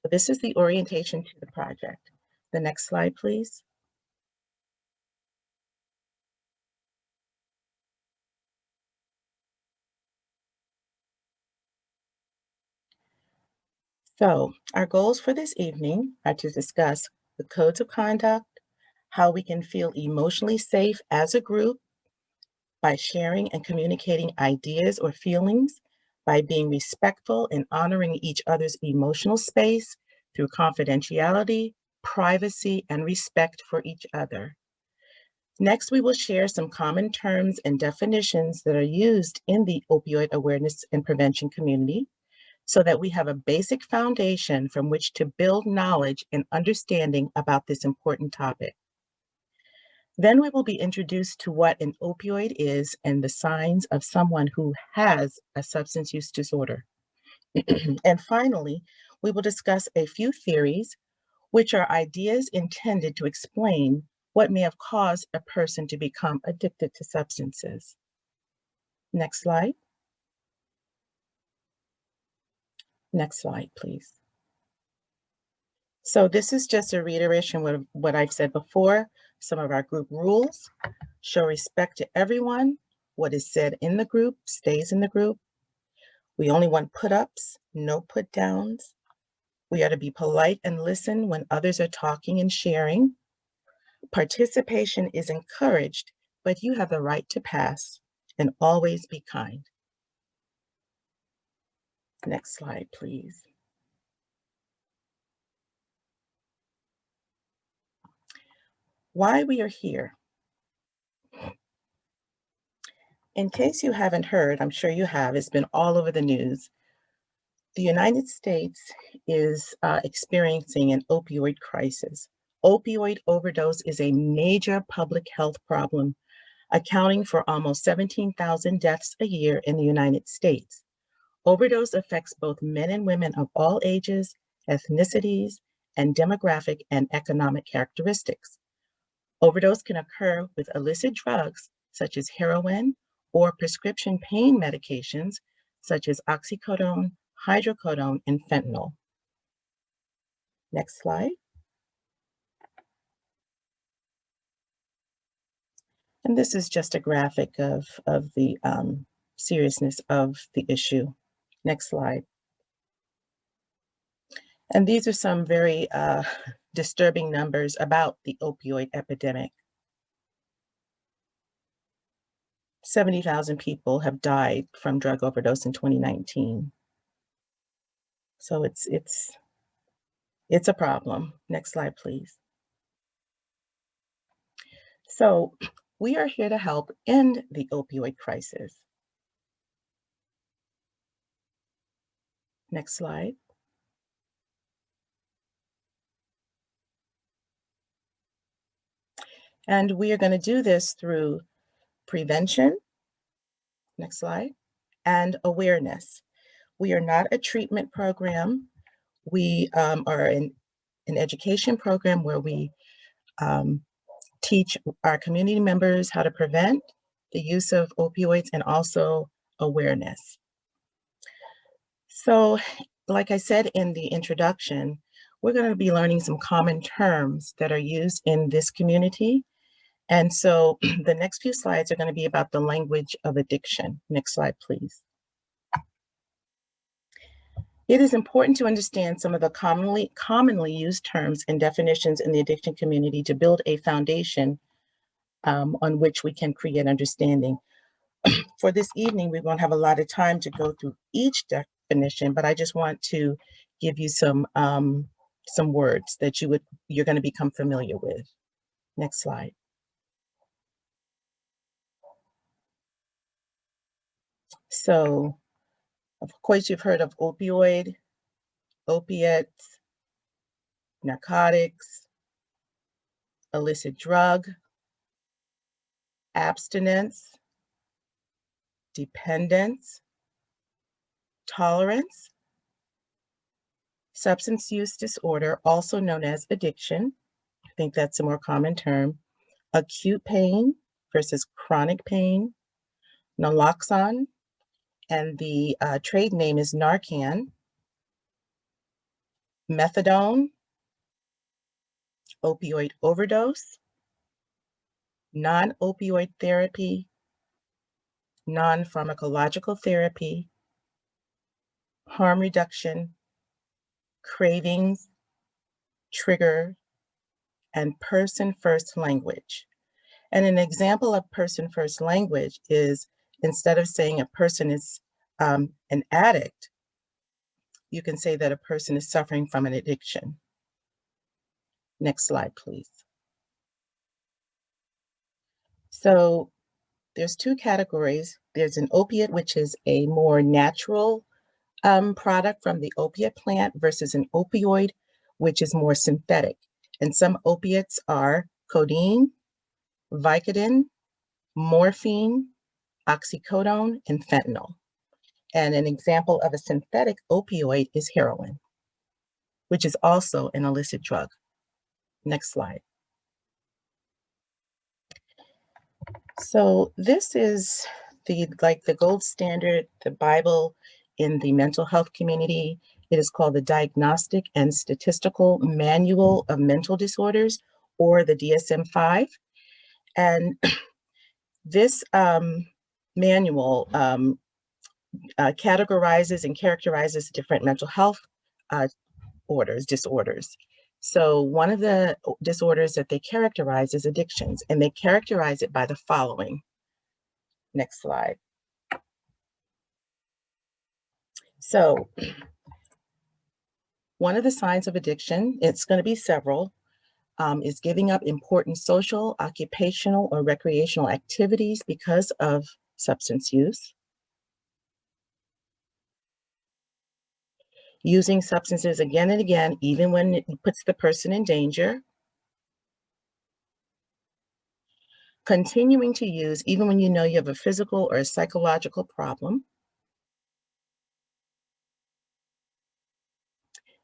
So this is the orientation to the project. The next slide, please. So our goals for this evening are to discuss the codes of conduct, how we can feel emotionally safe as a group by sharing and communicating ideas or feelings, by being respectful and honoring each other's emotional space through confidentiality, privacy, and respect for each other. Next, we will share some common terms and definitions that are used in the opioid awareness and prevention community so that we have a basic foundation from which to build knowledge and understanding about this important topic. Then we will be introduced to what an opioid is and the signs of someone who has a substance use disorder. And finally, we will discuss a few theories, which are ideas intended to explain what may have caused a person to become addicted to substances. Next slide. Next slide, please. So this is just a reiteration of what I've said before. Some of our group rules: show respect to everyone. What is said in the group stays in the group. We only want put-ups, no put-downs. We are to be polite and listen when others are talking and sharing. Participation is encouraged, but you have the right to pass, and always be kind. Next slide, please. Why we are here. In case you haven't heard, I'm sure you have, it's been all over the news. The United States is experiencing an opioid crisis. Opioid overdose is a major public health problem, accounting for almost 17,000 deaths a year in the United States. Overdose affects both men and women of all ages, ethnicities, and demographic and economic characteristics. Overdose can occur with illicit drugs such as heroin or prescription pain medications such as oxycodone, hydrocodone, and fentanyl. Next slide. And this is just a graphic of the seriousness of the issue. Next slide. And these are some very disturbing numbers about the opioid epidemic. 70,000 people have died from drug overdose in 2019. So it's a problem. Next slide, please. So we are here to help end the opioid crisis. Next slide. And we are going to do this through prevention, next slide, and awareness. We are not a treatment program. We are an education program where we teach our community members how to prevent the use of opioids and also awareness. So, like I said in the introduction, we're going to be learning some common terms that are used in this community. And so the next few slides are going to be about the language of addiction. Next slide, please. It is important to understand some of the commonly used terms and definitions in the addiction community to build a foundation on which we can create understanding. For this evening, we won't have a lot of time to go through each definition, but I just want to give you some words that you're going to become familiar with. Next slide. So, of course, you've heard of opioid, opiates, narcotics, illicit drug, abstinence, dependence, tolerance, substance use disorder, also known as addiction. I think that's a more common term. Acute pain versus chronic pain, naloxone, and the trade name is Narcan. methadone, opioid overdose, non-opioid therapy, non-pharmacological therapy, harm reduction, cravings, trigger, and person-first language. And an example of person-first language is instead of saying a person is an addict, you can say that a person is suffering from an addiction. Next slide, please. So there's two categories. There's an opiate, which is a more natural product from the opiate plant versus an opioid, which is more synthetic. And some opiates are codeine, Vicodin, morphine, oxycodone, and fentanyl. And an example of a synthetic opioid is heroin, which is also an illicit drug. Next slide. So this is the gold standard, the Bible in the mental health community. It is called the Diagnostic and Statistical Manual of Mental Disorders, or the DSM-5. And this manual categorizes and characterizes different mental health disorders. So one of the disorders that they characterize is addictions, and they characterize it by the following. Next slide. So one of the signs of addiction, it's going to be several, is giving up important social, occupational, or recreational activities because of substance use, using substances again and again, even when it puts the person in danger, continuing to use even when you know you have a physical or a psychological problem,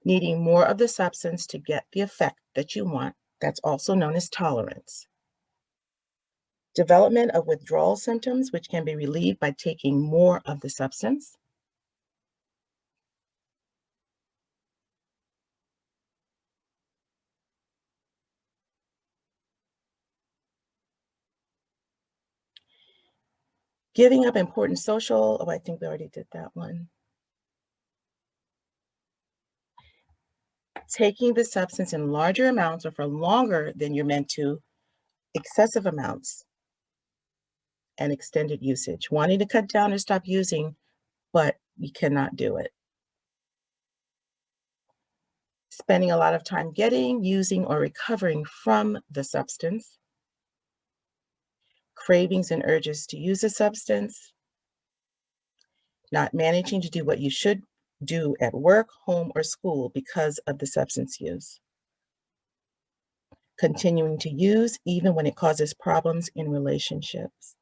needing more of the substance to get the effect that you want. That's also known as tolerance. Development of withdrawal symptoms, which can be relieved by taking more of the substance. Giving up important social, I think we already did that one. Taking the substance in larger amounts or for longer than you're meant to, excessive amounts, and extended usage. Wanting to cut down or stop using, but you cannot do it. Spending a lot of time getting, using, or recovering from the substance. Cravings and urges to use a substance. Not managing to do what you should do at work, home, or school because of the substance use. Continuing to use even when it causes problems in relationships.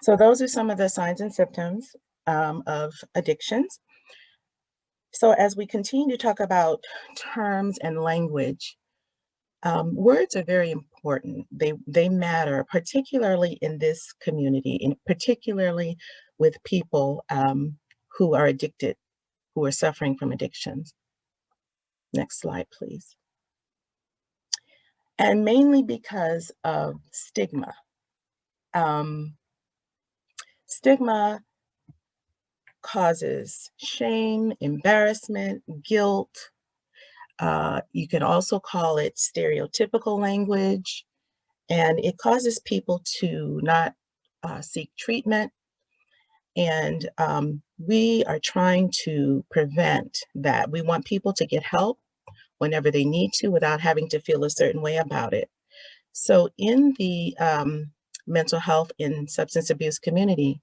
So those are some of the signs and symptoms of addictions. So as we continue to talk about terms and language, words are very important. They matter, particularly in this community, and particularly with people who are addicted, who are suffering from addictions. Next slide, please. And mainly because of stigma. Stigma causes shame, embarrassment, guilt. You can also call it stereotypical language, and it causes people to not seek treatment. And we are trying to prevent that. We want people to get help whenever they need to without having to feel a certain way about it. So in the mental health and substance abuse community,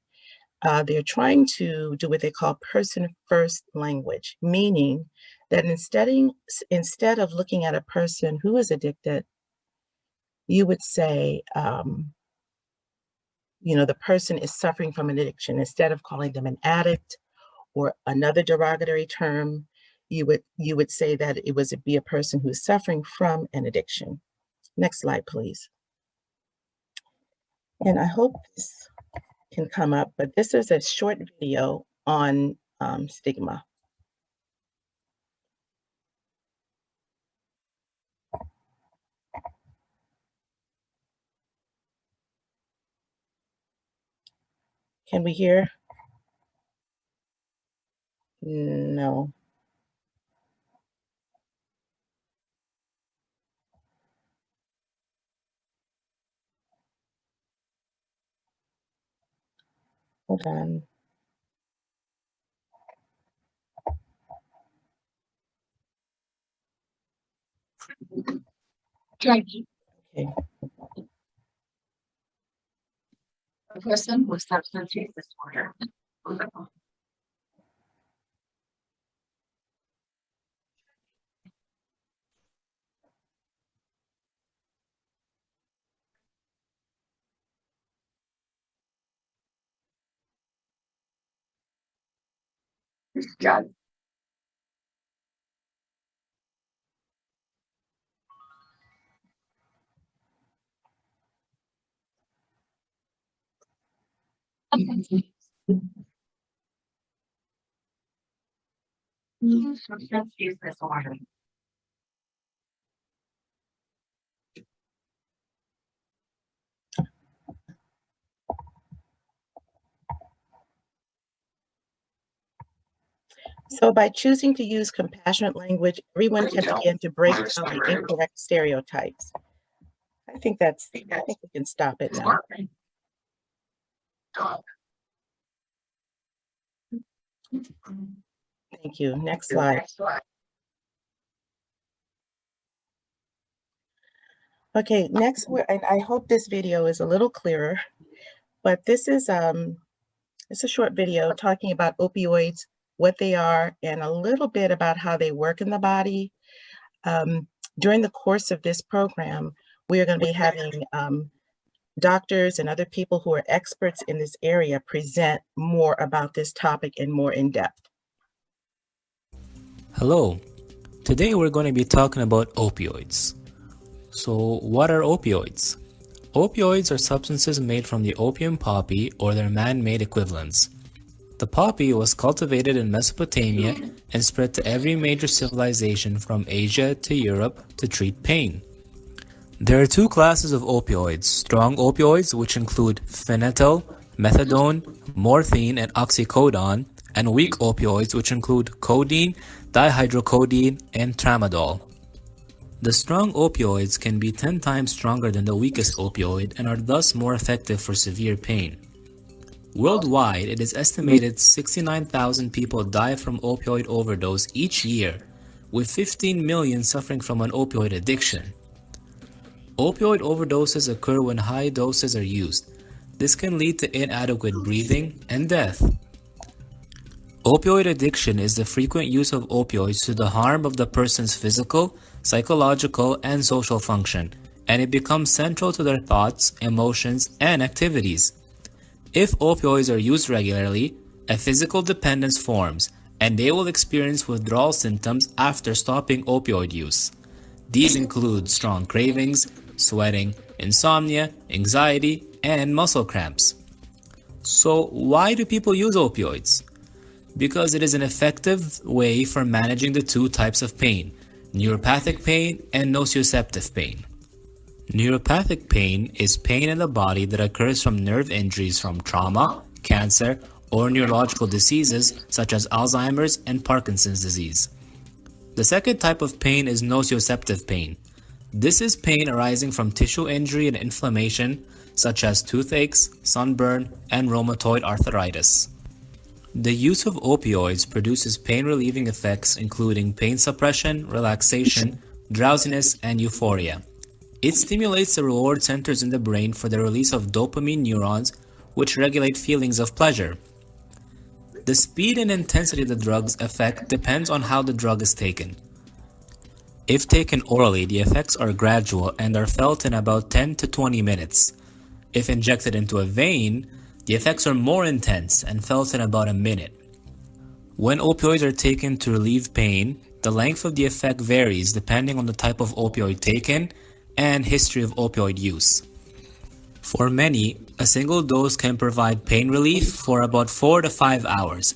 they're trying to do what they call person-first language, meaning that instead of looking at a person who is addicted, you would say, the person is suffering from an addiction. Instead of calling them an addict or another derogatory term, you would say that it was be a person who's suffering from an addiction. Next slide, please. And I hope this can come up, but this is a short video on stigma. Can we hear? No. Hold on. Okay. A person with substance use disorder. God. Substance use disorder. So by choosing to use compassionate language, everyone can begin to break down the incorrect stereotypes. I think we can stop it now. Thank you. Next slide. Okay, next, and I hope this video is a little clearer, but this is it's a short video talking about opioids, what they are, and a little bit about how they work in the body. During the course of this program, we are going to be having doctors and other people who are experts in this area present more about this topic and more in depth. Hello, today we're going to be talking about opioids. So what are opioids? Opioids are substances made from the opium poppy or their man-made equivalents. The poppy was cultivated in Mesopotamia and spread to every major civilization from Asia to Europe to treat pain. There are two classes of opioids: strong opioids, which include phenytoin, methadone, morphine, and oxycodone, and weak opioids, which include codeine, dihydrocodeine, and tramadol. The strong opioids can be 10 times stronger than the weakest opioid and are thus more effective for severe pain. Worldwide, it is estimated 69,000 people die from opioid overdose each year, with 15 million suffering from an opioid addiction. Opioid overdoses occur when high doses are used. This can lead to inadequate breathing and death. Opioid addiction is the frequent use of opioids to the harm of the person's physical, psychological, and social function, and it becomes central to their thoughts, emotions, and activities. If opioids are used regularly, a physical dependence forms, and they will experience withdrawal symptoms after stopping opioid use. These include strong cravings, sweating, insomnia, anxiety, and muscle cramps. So why do people use opioids? Because it is an effective way for managing the two types of pain: neuropathic pain and nociceptive pain. Neuropathic pain is pain in the body that occurs from nerve injuries from trauma, cancer, or neurological diseases such as Alzheimer's and Parkinson's disease. The second type of pain is nociceptive pain. This is pain arising from tissue injury and inflammation such as toothaches, sunburn, and rheumatoid arthritis. The use of opioids produces pain-relieving effects including pain suppression, relaxation, drowsiness, and euphoria. It stimulates the reward centers in the brain for the release of dopamine neurons, which regulate feelings of pleasure. The speed and intensity of the drug's effect depends on how the drug is taken. If taken orally, the effects are gradual and are felt in about 10 to 20 minutes. If injected into a vein, the effects are more intense and felt in about a minute. When opioids are taken to relieve pain, the length of the effect varies depending on the type of opioid taken and history of opioid use. For many, a single dose can provide pain relief for about 4 to 5 hours.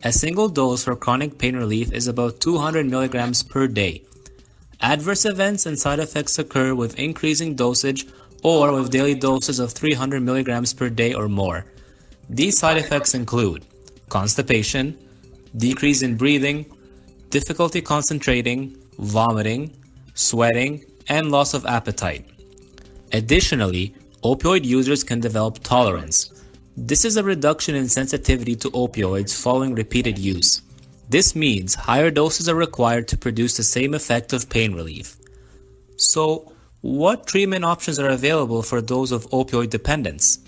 A single dose for chronic pain relief is about 200 milligrams per day. Adverse events and side effects occur with increasing dosage or with daily doses of 300 milligrams per day or more. These side effects include constipation, decrease in breathing, difficulty concentrating, vomiting, sweating, and loss of appetite. Additionally, opioid users can develop tolerance. This is a reduction in sensitivity to opioids following repeated use. This means higher doses are required to produce the same effect of pain relief. So, what treatment options are available for those of opioid dependence?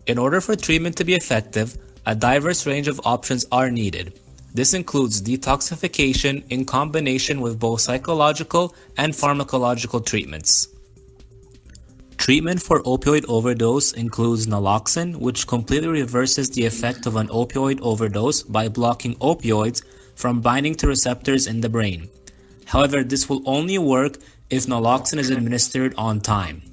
In order for treatment to be effective, a diverse range of options are needed. This includes detoxification in combination with both psychological and pharmacological treatments. Treatment for opioid overdose includes naloxone, which completely reverses the effect of an opioid overdose by blocking opioids from binding to receptors in the brain. However, this will only work if naloxone is administered on time.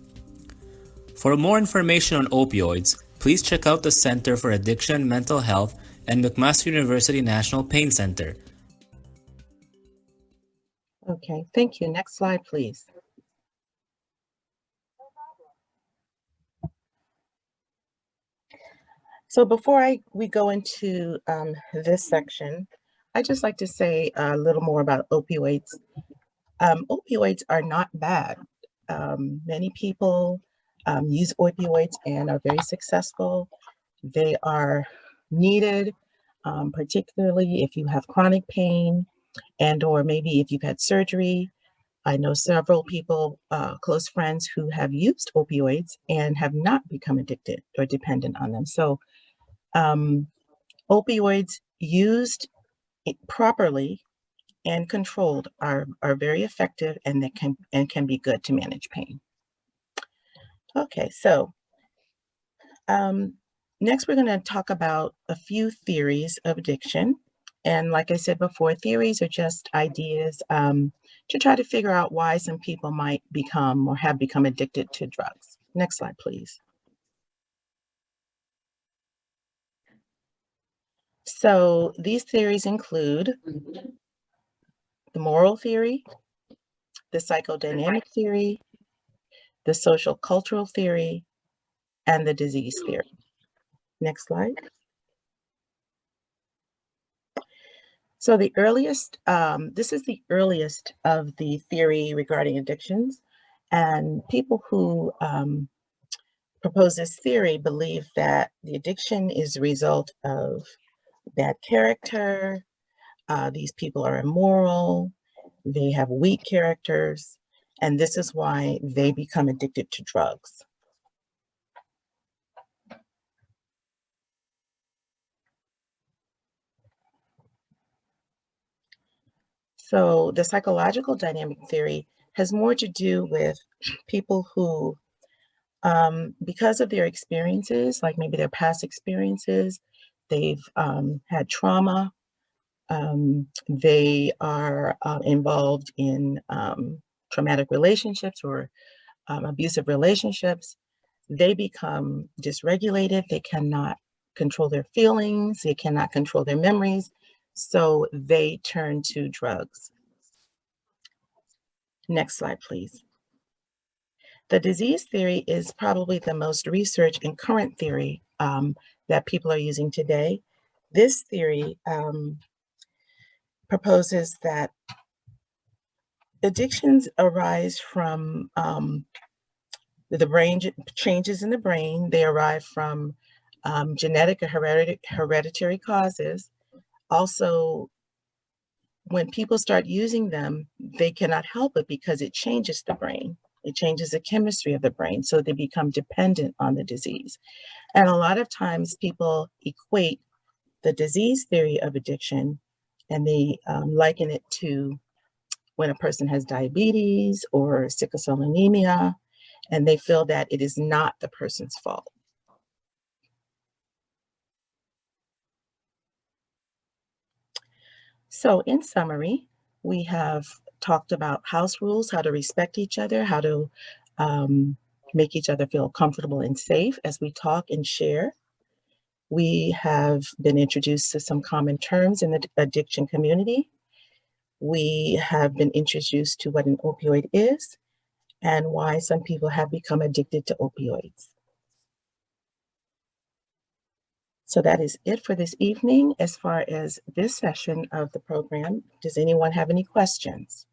For more information on opioids, please check out the Center for Addiction and Mental Health and McMaster University National Pain Center. Okay, thank you. Next slide, please. So before we go into this section, I'd just like to say a little more about opioids. Opioids are not bad. Many people use opioids and are very successful. They are needed, particularly if you have chronic pain and or maybe if you've had surgery. I know several people, close friends who have used opioids and have not become addicted or dependent on them. So opioids used properly and controlled are very effective, and they can be good to manage pain. Okay, so next we're going to talk about a few theories of addiction. And like I said before, theories are just ideas to try to figure out why some people might become or have become addicted to drugs. Next slide, please. So these theories include the moral theory, the psychodynamic theory, the social cultural theory, and the disease theory. Next slide. So the earliest, this is the earliest of the theory regarding addictions, and people who propose this theory believe that the addiction is a result of bad character. These people are immoral, they have weak characters, and this is why they become addicted to drugs. So the psychological dynamic theory has more to do with people who, because of their experiences, like maybe their past experiences, they've had trauma, they are involved in traumatic relationships or abusive relationships, they become dysregulated, they cannot control their feelings, they cannot control their memories, so they turn to drugs. Next slide, please. The disease theory is probably the most researched and current theory that people are using today. This theory proposes that addictions arise from the brain changes in the brain. They arise from genetic or hereditary causes. Also, when people start using them, they cannot help it because it changes the brain. It changes the chemistry of the brain, so they become dependent on the disease. And a lot of times people equate the disease theory of addiction and they liken it to when a person has diabetes or sickle cell anemia, and they feel that it is not the person's fault. So in summary, we have talked about house rules, how to respect each other, how to make each other feel comfortable and safe as we talk and share. We have been introduced to some common terms in the addiction community. We have been introduced to what an opioid is and why some people have become addicted to opioids. So that is it for this evening as far as this session of the program. Does anyone have any questions?